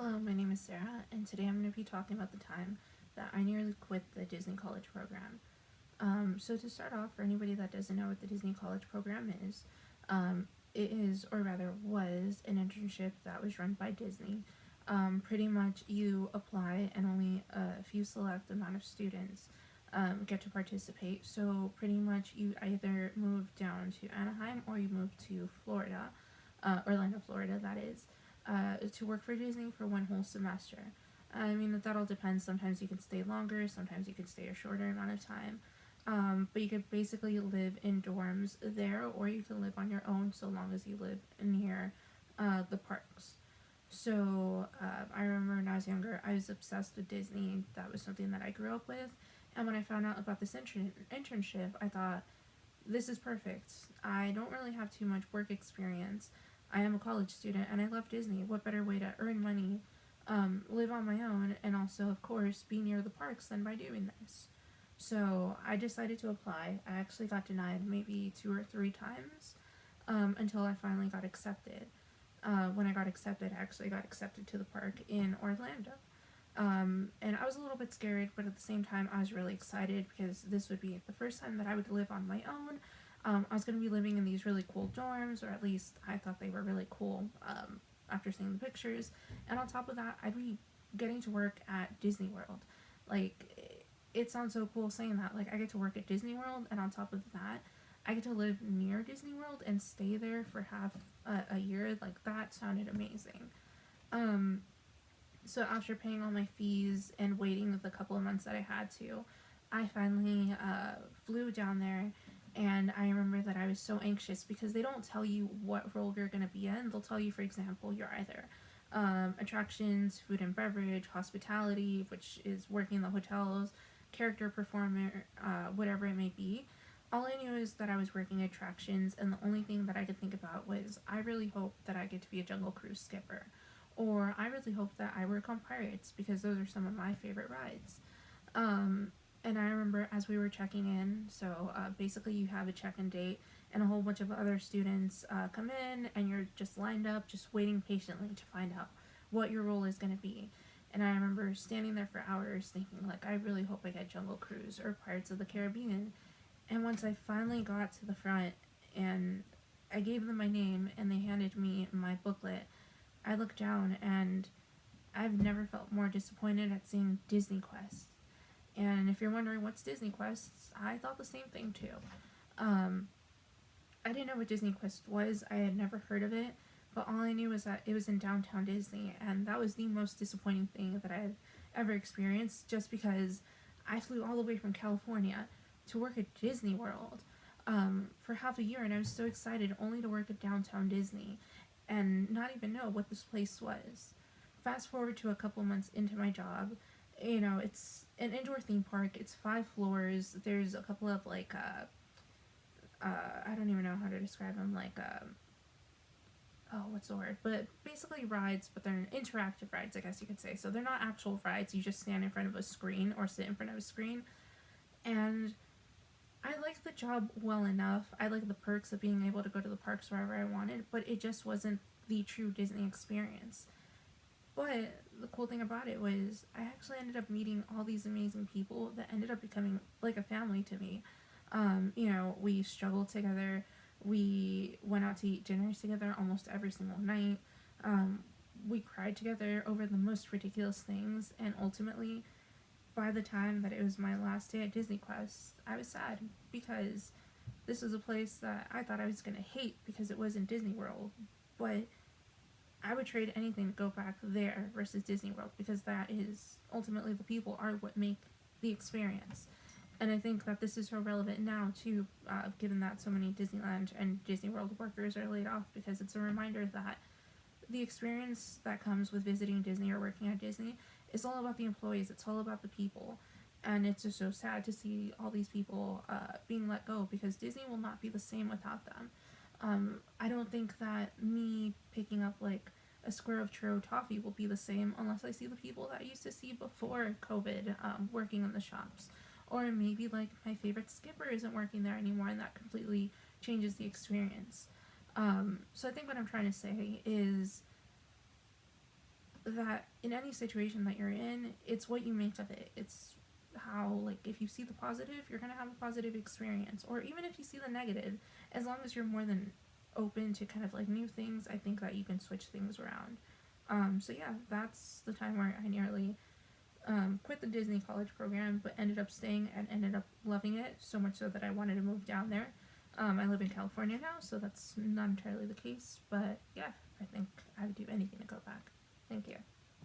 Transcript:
Hello, my name is Sarah, and today I'm going to be talking about the time that I nearly quit the Disney College program. So to start off, for anybody that doesn't know what the Disney College program is, it is, or rather was, an internship that was run by Disney. Pretty much you apply and only a few select amount of students get to participate. So pretty much you either move down to Anaheim or you move to Florida, Orlando, Florida, that is, to work for Disney for one whole semester. I mean, that all depends. Sometimes you can stay longer, sometimes you can stay a shorter amount of time. But you could basically live in dorms there, or you can live on your own so long as you live near the parks. So I remember when I was younger, I was obsessed with Disney. That was something that I grew up with. And when I found out about this internship, I thought, this is perfect. I don't really have too much work experience. I am a college student and I love Disney. What better way to earn money, live on my own, and also, of course, be near the parks than by doing this? So I decided to apply. I actually got denied maybe 2 or 3 times until I finally got accepted. When I got accepted, I actually got accepted to the park in Orlando. And I was a little bit scared, but at the same time, I was really excited because this would be the first time that I would live on my own. I was going to be living in these really cool dorms, or at least I thought they were really cool after seeing the pictures. And on top of that, I'd be getting to work at Disney World. Like, it sounds so cool saying that. Like, I get to work at Disney World, and on top of that, I get to live near Disney World and stay there for half a year. Like, that sounded amazing. Um, so after paying all my fees and waiting the couple of months that I had to, I finally flew down there. And I remember that I was so anxious because they don't tell you what role you're going to be in. They'll tell you, for example, you're either attractions, food and beverage, hospitality, which is working the hotels, character performer, whatever it may be. All I knew is that I was working attractions, and the only thing that I could think about was I really hope that I get to be a Jungle Cruise skipper. Or I really hope that I work on Pirates because those are some of my favorite rides. Um, and I remember as we were checking in, so basically you have a check-in date, and a whole bunch of other students come in, and you're just lined up, just waiting patiently to find out what your role is going to be. And I remember standing there for hours thinking, like, I really hope I get Jungle Cruise or Pirates of the Caribbean. And once I finally got to the front and I gave them my name and they handed me my booklet, I looked down and I've never felt more disappointed at seeing Disney Quest. And if you're wondering what's Disney Quest, I thought the same thing too. Um, I didn't know what Disney Quest was. I had never heard of it, but all I knew was that it was in downtown Disney, and that was the most disappointing thing that I've ever experienced. Just because I flew all the way from California to work at Disney World for half a year, and I was so excited only to work at downtown Disney and not even know what this place was. Fast forward to a couple months into my job, it's an indoor theme park. It's 5 floors. There's a couple of I don't even know how to describe them. Oh, what's the word? But basically rides, but they're interactive rides, I guess you could say. So they're not actual rides. You just stand in front of a screen or sit in front of a screen. And I liked the job well enough. I liked the perks of being able to go to the parks wherever I wanted, but it just wasn't the true Disney experience. But the cool thing about it was I actually ended up meeting all these amazing people that ended up becoming like a family to me. We struggled together. We went out to eat dinners together almost every single night. We cried together over the most ridiculous things, and ultimately, by the time that it was my last day at Disney Quest, I was sad because this was a place that I thought I was going to hate because it wasn't Disney World. But I would trade anything to go back there versus Disney World because that is ultimately the people are what make the experience. And I think that this is so relevant now too, given that so many Disneyland and Disney World workers are laid off, because it's a reminder that the experience that comes with visiting Disney or working at Disney is all about the employees. It's all about the people. And it's just so sad to see all these people being let go because Disney will not be the same without them. I don't think that me picking up like a square of churro toffee will be the same unless I see the people that I used to see before COVID working in the shops. Or maybe like my favorite skipper isn't working there anymore and that completely changes the experience. So I think what I'm trying to say is that in any situation that you're in, it's what you make of it. It's how, like, if you see the positive, you're gonna have a positive experience, or even if you see the negative, as long as you're more than open to kind of like new things, I think that you can switch things around. So yeah, that's the time where I nearly quit the Disney college program, but ended up staying and ended up loving it so much so that I wanted to move down there. I live in California now, so that's not entirely the case, but yeah, I think I would do anything to go back. Thank you.